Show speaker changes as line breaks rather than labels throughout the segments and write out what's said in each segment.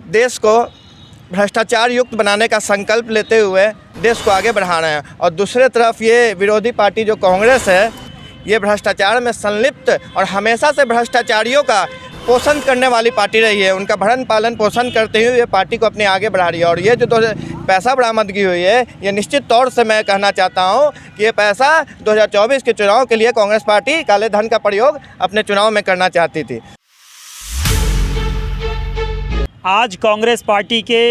देश को भ्रष्टाचार युक्त बनाने का संकल्प लेते हुए देश को आगे बढ़ा रहे हैं, और दूसरे तरफ ये विरोधी पार्टी जो कांग्रेस है, ये भ्रष्टाचार में संलिप्त और हमेशा से भ्रष्टाचारियों का पोषण करने वाली पार्टी रही है। उनका भरण पालन पोषण करते हुए ये पार्टी को अपने आगे बढ़ा रही है। और ये जो पैसा बरामदगी हुई है, ये निश्चित तौर से मैं कहना चाहता हूँ कि ये पैसा 2024 के चुनाव के लिए कांग्रेस पार्टी काले धन का प्रयोग अपने चुनाव में करना चाहती थी।
आज कांग्रेस पार्टी के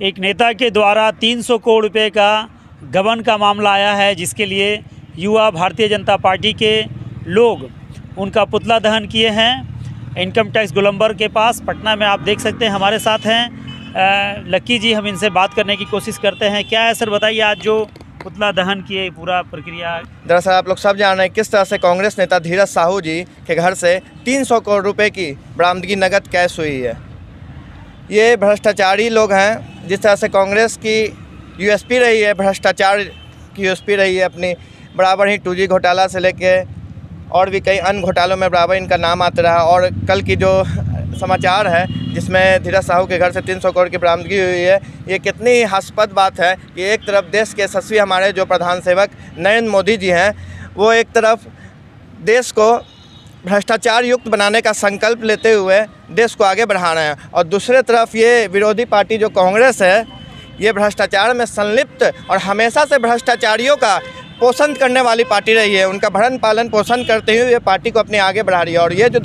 एक नेता के द्वारा 300 करोड़ रुपए का गबन का मामला आया है, जिसके लिए युवा भारतीय जनता पार्टी के लोग उनका पुतला दहन किए हैं इनकम टैक्स गोलंबर के पास पटना में। आप देख सकते हैं हमारे साथ हैं लक्की जी, हम इनसे बात करने की कोशिश करते हैं। क्या है सर, बताइए आज जो पुतला दहन किए पूरा प्रक्रिया।
दरअसल आप लोग सब जान रहे हैं किस तरह से कांग्रेस नेता धीरज साहू जी के घर से 300 करोड़ रुपए की बरामदगी नगद कैश हुई है। ये भ्रष्टाचारी लोग हैं। जिस तरह से कांग्रेस की यूएसपी रही है, भ्रष्टाचार की यूएसपी रही है अपनी, बराबर ही 2G घोटाला से लेके और भी कई अन्य घोटालों में बराबर इनका नाम आता रहा। और कल की जो समाचार है जिसमें धीरज साहू के घर से 300 करोड़ की बरामदगी हुई है, ये कितनी हास्यास्पद बात है कि एक तरफ देश के यशस्वी हमारे जो प्रधान सेवक नरेंद्र मोदी जी हैं, वो एक तरफ देश को भ्रष्टाचार युक्त बनाने का संकल्प लेते हुए देश को आगे बढ़ा रहे हैं, और दूसरे तरफ ये विरोधी पार्टी जो कांग्रेस है, ये भ्रष्टाचार में संलिप्त और हमेशा से भ्रष्टाचारियों का पोषण करने वाली पार्टी रही है। उनका भरण पालन पोषण करते हुए ये पार्टी को अपने आगे बढ़ा रही है। और ये जो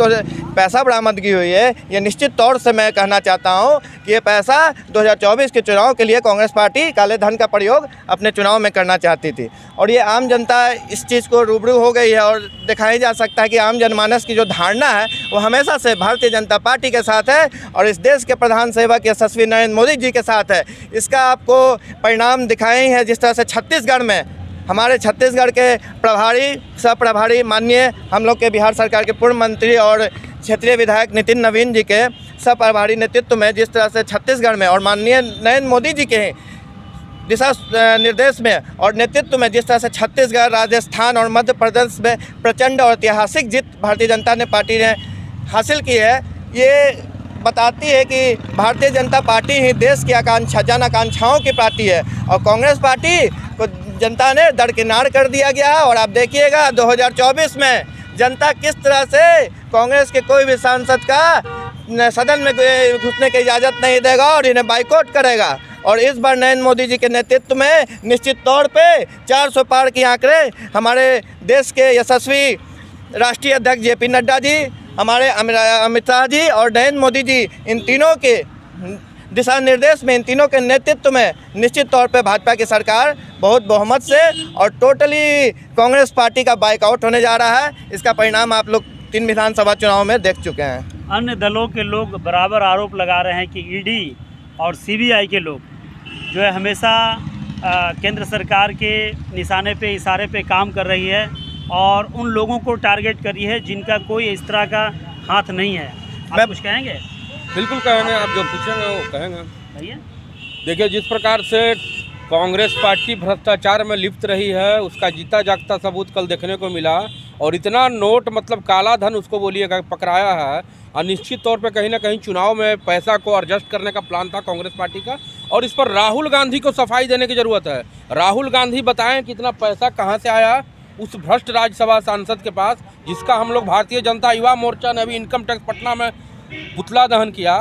पैसा बरामदगी हुई है, ये निश्चित तौर से मैं कहना चाहता हूँ कि ये पैसा 2024 के चुनाव के लिए कांग्रेस पार्टी काले धन का प्रयोग अपने चुनाव में करना चाहती थी। और ये आम जनता इस चीज़ को रूबरू हो गई है, और दिखाई जा सकता है कि आम जनमानस की जो धारणा है वो हमेशा से भारतीय जनता पार्टी के साथ है और इस देश के प्रधान सेवक यशस्वी नरेंद्र मोदी जी के साथ है। इसका आपको परिणाम दिखाए हैं जिस तरह से छत्तीसगढ़ में हमारे छत्तीसगढ़ के प्रभारी सह-प्रभारी माननीय हम लोग के बिहार सरकार के पूर्व मंत्री और क्षेत्रीय विधायक नितिन नवीन जी के सह-प्रभारी नेतृत्व में जिस तरह से छत्तीसगढ़ में और माननीय नरेंद्र मोदी जी के दिशा निर्देश में और नेतृत्व में जिस तरह से छत्तीसगढ़, राजस्थान और मध्य प्रदेश में प्रचंड और ऐतिहासिक जीत भारतीय जनता पार्टी ने हासिल की है, ये बताती है कि भारतीय जनता पार्टी ही देश की जन आकांक्षाओं की पार्टी है। और कांग्रेस पार्टी को जनता ने दरकिनार कर दिया गया है। और आप देखिएगा 2024 में जनता किस तरह से कांग्रेस के कोई भी सांसद का सदन में घुसने की इजाज़त नहीं देगा और इन्हें बाइकआउट करेगा। और इस बार नरेंद्र मोदी जी के नेतृत्व में निश्चित तौर पे 400 पार की आंकड़े हमारे देश के यशस्वी राष्ट्रीय अध्यक्ष JP नड्डा जी, हमारे अमित शाह जी और नरेंद्र मोदी जी, इन तीनों के दिशा निर्देश में, इन तीनों के नेतृत्व में निश्चित तौर पे भाजपा की सरकार बहुत बहुमत से और टोटली कांग्रेस पार्टी का बाइकआउट होने जा रहा है। इसका परिणाम आप लोग 3 विधानसभा चुनाव में देख चुके हैं।
अन्य दलों के लोग बराबर आरोप लगा रहे हैं कि ED और CBI के लोग जो है हमेशा केंद्र सरकार के निशाने पे, इशारे पे काम कर रही है और उन लोगों को टारगेट कर रही है जिनका कोई इस तरह का हाथ नहीं है। आप कुछ कहेंगे?
बिल्कुल कहेंगे, आप जो पूछेंगे वो कहेंगे।
भैया
देखिए, जिस प्रकार से कांग्रेस पार्टी भ्रष्टाचार में लिप्त रही है, उसका जीता जागता सबूत कल देखने को मिला। और इतना नोट मतलब काला धन उसको बोलिएगा पकड़ाया है, और निश्चित तौर पे कहीं ना कहीं चुनाव में पैसा को एडजस्ट करने का प्लान था कांग्रेस पार्टी का। और इस पर राहुल गांधी को सफाई देने की ज़रूरत है। राहुल गांधी बताएं कि इतना पैसा कहाँ से आया उस भ्रष्ट राज्यसभा सांसद के पास, जिसका हम लोग भारतीय जनता युवा मोर्चा ने अभी इनकम टैक्स पटना में पुतला दहन किया।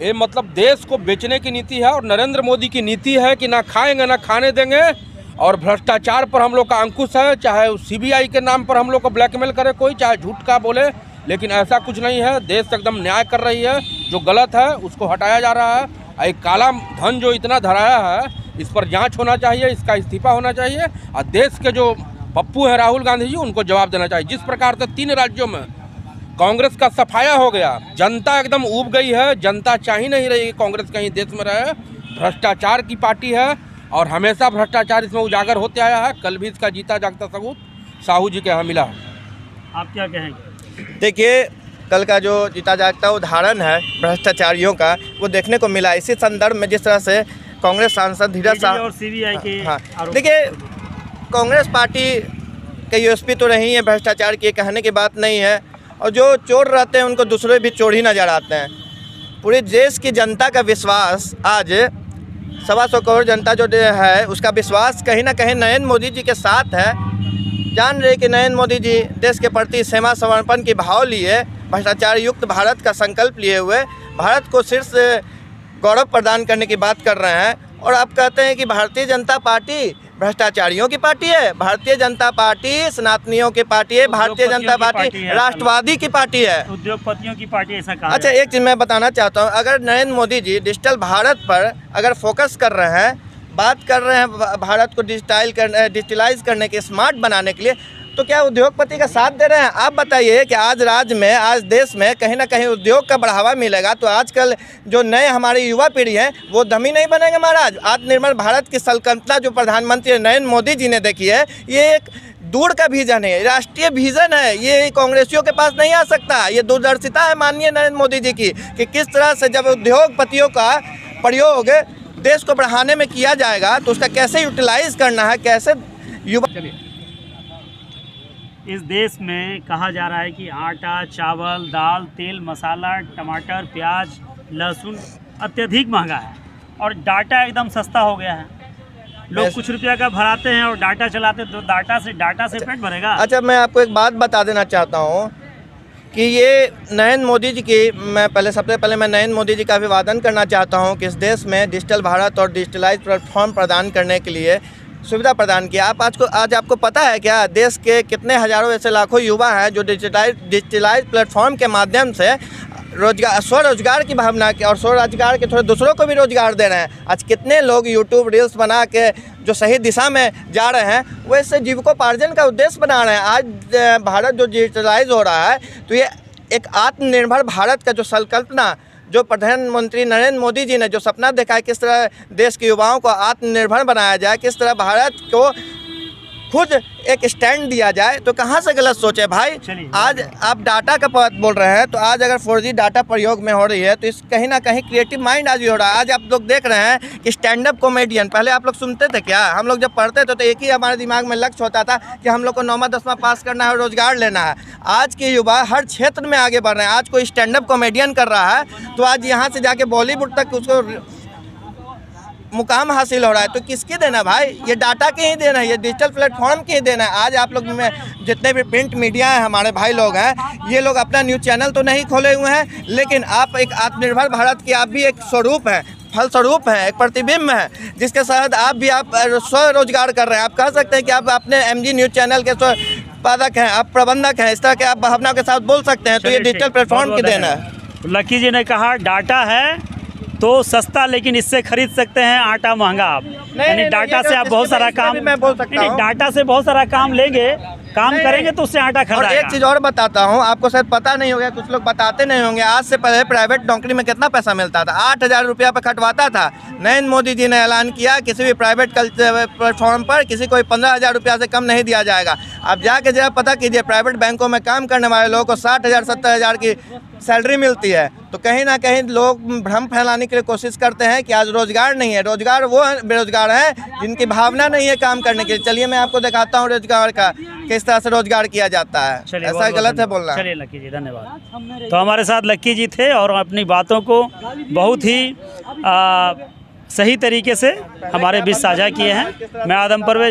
ये मतलब देश को बेचने की नीति है और नरेंद्र मोदी की नीति है कि ना खाएंगे ना खाने देंगे। और भ्रष्टाचार पर हम लोग का अंकुश है, चाहे CBI के नाम पर हम लोग को ब्लैकमेल करे कोई, चाहे झूठ का बोले, लेकिन ऐसा कुछ नहीं है। देश एकदम न्याय कर रही है, जो गलत है उसको हटाया जा रहा है। एक काला धन जो इतना धराया है, इस पर जाँच होना चाहिए, इसका इस्तीफा होना चाहिए और देश के जो पप्पू हैं राहुल गांधी जी, उनको जवाब देना चाहिए। जिस प्रकार से 3 राज्यों में कांग्रेस का सफाया हो गया, जनता एकदम ऊब गई है। जनता चाह ही नहीं रही कांग्रेस कहीं देश में रहे। भ्रष्टाचार की पार्टी है और हमेशा भ्रष्टाचार इसमें उजागर होते आया है। कल भी इसका जीता जागता सबूत साहू जी के यहाँ मिला।
आप क्या कहेंगे?
देखिए, कल का जो जीता जागता उदाहरण है भ्रष्टाचारियों का, वो देखने को मिला। इसी संदर्भ में जिस तरह से कांग्रेस सांसद धीरज साहू
और CBI के
देखिए, कांग्रेस पार्टी के यूएसपी तो रही है भ्रष्टाचार की, कहने की बात नहीं है। और जो चोर रहते हैं उनको दूसरे भी चोर ही नजर आते हैं। पूरे देश की जनता का विश्वास आज 125 करोड़ जनता जो है उसका विश्वास कहीं ना कहीं नरेंद्र मोदी जी के साथ है। जान रहे कि नरेंद्र मोदी जी देश के प्रति सेवा समर्पण की भाव लिए, भ्रष्टाचार युक्त भारत का संकल्प लिए हुए भारत को शीर्ष गौरव प्रदान करने की बात कर रहे हैं। और आप कहते हैं कि भारतीय जनता पार्टी भ्रष्टाचारियों की पार्टी है, भारतीय जनता पार्टी सनातनियों की पार्टी है, भारतीय जनता पार्टी राष्ट्रवादी की पार्टी है,
उद्योगपतियों की पार्टी, ऐसा कहा।
अच्छा, एक चीज़ मैं बताना चाहता हूँ, अगर नरेंद्र मोदी जी डिजिटल भारत पर अगर फोकस कर रहे हैं, बात कर रहे हैं भारत को डिजिटलाइज करने के, स्मार्ट बनाने के लिए, तो क्या उद्योगपति का साथ दे रहे हैं? आप बताइए कि आज राज्य में, आज देश में कहीं ना कहीं उद्योग का बढ़ावा मिलेगा तो आजकल जो नए हमारी युवा पीढ़ी है वो दमी नहीं बनेंगे महाराज। आत्मनिर्भर भारत की संकल्पना जो प्रधानमंत्री नरेंद्र मोदी जी ने देखी है, ये एक दूर का विजन है, राष्ट्रीय विजन है, ये कांग्रेसियों के पास नहीं आ सकता। ये दूरदर्शिता है माननीय नरेंद्र मोदी जी की कि किस तरह से जब उद्योगपतियों का प्रयोग देश को बढ़ाने में किया जाएगा तो उसका कैसे यूटिलाइज करना है, कैसे युवा।
इस देश में कहा जा रहा है कि आटा, चावल, दाल, तेल, मसाला, टमाटर, प्याज, लहसुन अत्यधिक महंगा है और डाटा एकदम सस्ता हो गया है। लोग कुछ रुपया का भराते हैं और डाटा चलाते हैं, तो डाटा से पेट भरेगा।
अच्छा, मैं आपको एक बात बता देना चाहता हूँ कि ये नरेंद्र मोदी जी की, सबसे पहले मैं नरेंद्र मोदी जी का अभिवादन करना चाहता हूँ कि इस देश में डिजिटल भारत और डिजिटलाइज प्लेटफॉर्म प्रदान करने के लिए सुविधा प्रदान किया। आज आपको पता है क्या, देश के कितने हज़ारों ऐसे लाखों युवा हैं जो डिजिटलाइज प्लेटफॉर्म के माध्यम से स्वरोजगार की भावना के और स्वरोजगार के थोड़े दूसरों को भी रोजगार दे रहे हैं। आज कितने लोग यूट्यूब रील्स बना के जो सही दिशा में जा रहे हैं वो इससे जीविकोपार्जन का उद्देश्य बना रहे हैं। आज भारत जो डिजिटलाइज हो रहा है तो ये एक आत्मनिर्भर भारत का जो संकल्पना जो प्रधानमंत्री नरेंद्र मोदी जी ने जो सपना देखा है, किस तरह देश के युवाओं को आत्मनिर्भर बनाया जाए, किस तरह भारत को खुद एक स्टैंड दिया जाए, तो कहाँ से गलत सोचे भाई। आज आप डाटा का बात बोल रहे हैं तो आज अगर 4G डाटा प्रयोग में हो रही है तो इस कहीं ना कहीं क्रिएटिव माइंड आज भी हो रहा है। आज आप लोग देख रहे हैं कि स्टैंड अप कॉमेडियन, पहले आप लोग सुनते थे क्या? हम लोग जब पढ़ते थे तो एक ही हमारे दिमाग में लक्ष्य होता था कि हम लोग को 9वां 10वां पास करना है और रोजगार लेना है। आज के युवा हर क्षेत्र में आगे बढ़ रहे हैं। आज कोई स्टैंड अप कॉमेडियन कर रहा है तो आज यहाँ से जाके बॉलीवुड तक उसको मुकाम हासिल हो रहा है। तो किसकी देना भाई? ये डाटा की ही देना है, ये डिजिटल प्लेटफॉर्म की ही देना है। आज आप लोग में जितने भी प्रिंट मीडिया है, हमारे भाई लोग हैं, ये लोग अपना न्यूज़ चैनल तो नहीं खोले हुए हैं, लेकिन आप एक आत्मनिर्भर भारत की आप भी एक स्वरूप हैं, फलस्वरूप है, एक प्रतिबिंब है, जिसके साथ आप स्वरोजगार कर रहे हैं। आप कह सकते हैं कि आप अपने MG न्यूज़ चैनल के संपादक हैं, आप प्रबंधक हैं, इस तरह के आप भावना के साथ बोल सकते हैं। तो ये डिजिटल प्लेटफॉर्म की देना है।
लक्की जी ने कहा डाटा है तो सस्ता, लेकिन इससे खरीद सकते हैं आटा महंगा। आप यानी डाटा से आप बहुत सारा काम, डाटा से बहुत सारा काम लेंगे, काम करेंगे तो उससे आटा खरीदाएगा।
और एक चीज़ और बताता हूँ, आपको शायद पता नहीं होगा, कुछ लोग बताते नहीं होंगे। आज से पहले प्राइवेट नौकरी में कितना पैसा मिलता था? 8,000 रुपया पर खटवाता था। नरेंद्र मोदी जी ने ऐलान किया किसी भी प्राइवेट प्लेटफॉर्म पर किसी को 15,000 रुपया से कम नहीं दिया जाएगा। आप जाके जरा पता कीजिए, प्राइवेट बैंकों में काम करने वाले लोगों को 60,000 70,000 की सैलरी मिलती है। तो कहीं ना कहीं लोग भ्रम फैलाने के लिए कोशिश करते हैं कि आज रोजगार नहीं है। रोजगार वो बेरोजगार हैं जिनकी भावना नहीं है काम करने के लिए। चलिए मैं आपको दिखाता हूँ रोजगार का किस तरह से रोजगार किया जाता है। ऐसा गलत है बोलना।
चलिए लक्की जी, धन्यवाद। तो हमारे साथ लक्की जी थे और अपनी बातों को बहुत ही सही तरीके से हमारे बीच साझा किए हैं। मैं आदम परवेज।